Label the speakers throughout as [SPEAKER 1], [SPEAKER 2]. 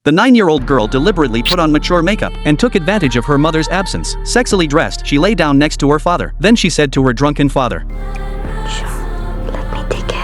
[SPEAKER 1] The 9-year-old girl deliberately put on mature makeup and took advantage of her mother's absence. Sexily dressed, she lay down next to her father. Then she said to her drunken father,
[SPEAKER 2] "Let me take care."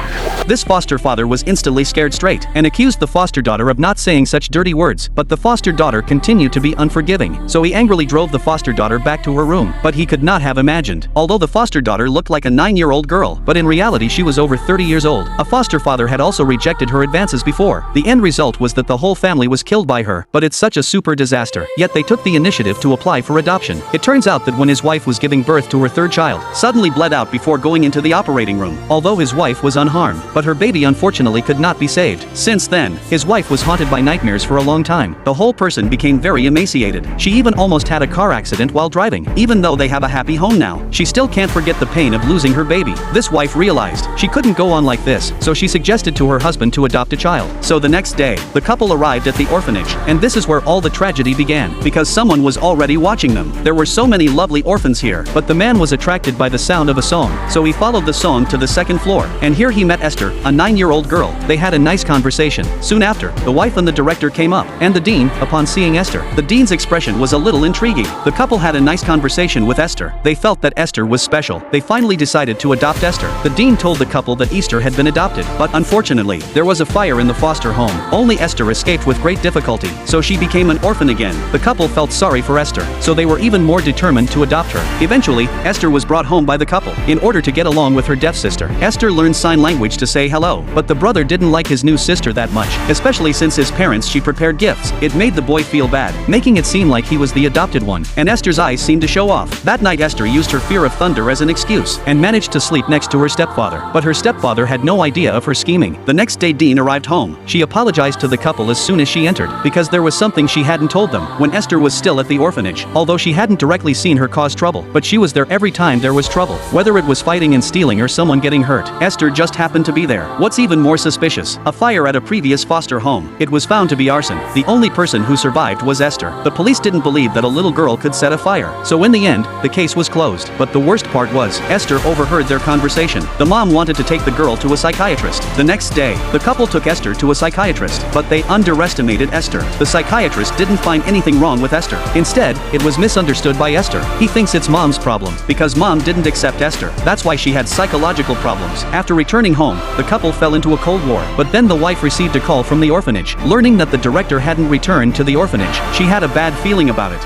[SPEAKER 1] This foster father was instantly scared straight and accused the foster daughter of not saying such dirty words, but the foster daughter continued to be unforgiving, so he angrily drove the foster daughter back to her room. But he could not have imagined, although the foster daughter looked like a 9-year-old girl, but in reality she was over 30 years old. A foster father had also rejected her advances before. The end result was that the whole family was killed by her, but it's such a super disaster. Yet they took the initiative to apply for adoption. It turns out that when his wife was giving birth to her third child, suddenly bled out before going into the operating room, although his wife was unharmed, but her baby unfortunately could not be saved. Since then, his wife was haunted by nightmares for a long time. The whole person became very emaciated. She even almost had a car accident while driving. Even though they have a happy home now, she still can't forget the pain of losing her baby. This wife realized she couldn't go on like this, so she suggested to her husband to adopt a child. So the next day, the couple arrived at the orphanage, and this is where all the tragedy began, because someone was already watching them. There were so many lovely orphans here, but the man was attracted by the sound of a song, so he followed the song to the second floor, and here he met Esther, a 9-year-old girl. They had a nice conversation. Soon after, the wife and the director came up, and the dean, upon seeing Esther. The dean's expression was a little intriguing. The couple had a nice conversation with Esther. They felt that Esther was special. They finally decided to adopt Esther. The dean told the couple that Esther had been adopted, but unfortunately, there was a fire in the foster home. Only Esther escaped with great difficulty, so she became an orphan again. The couple felt sorry for Esther, so they were even more determined to adopt her. Eventually, Esther was brought home by the couple. In order to get along with her deaf sister, Esther learned sign language to say hello, but the brother didn't like his new sister that much, especially since his parents she prepared gifts. It made the boy feel bad, making it seem like he was the adopted one, and Esther's eyes seemed to show off. That night Esther used her fear of thunder as an excuse, and managed to sleep next to her stepfather, but her stepfather had no idea of her scheming. The next day Dean arrived home. She apologized to the couple as soon as she entered, because there was something she hadn't told them when Esther was still at the orphanage, although she hadn't directly seen her cause trouble, but she was there every time there was trouble, whether it was fighting and stealing or someone getting hurt. Esther just happened to be there. What's even more suspicious, a fire at a previous foster home. It was found to be arson. The only person who survived was Esther. The police didn't believe that a little girl could set a fire, so in the end, the case was closed. But the worst part was, Esther overheard their conversation. The mom wanted to take the girl to a psychiatrist. The next day, the couple took Esther to a psychiatrist, but they underestimated Esther. The psychiatrist didn't find anything wrong with Esther. Instead, it was misunderstood by Esther. He thinks it's mom's problem, because mom didn't accept Esther. That's why she had psychological problems. After returning home, the couple fell into a cold war, but then the wife received a call from the orphanage. Learning that the director hadn't returned to the orphanage, she had a bad feeling about it.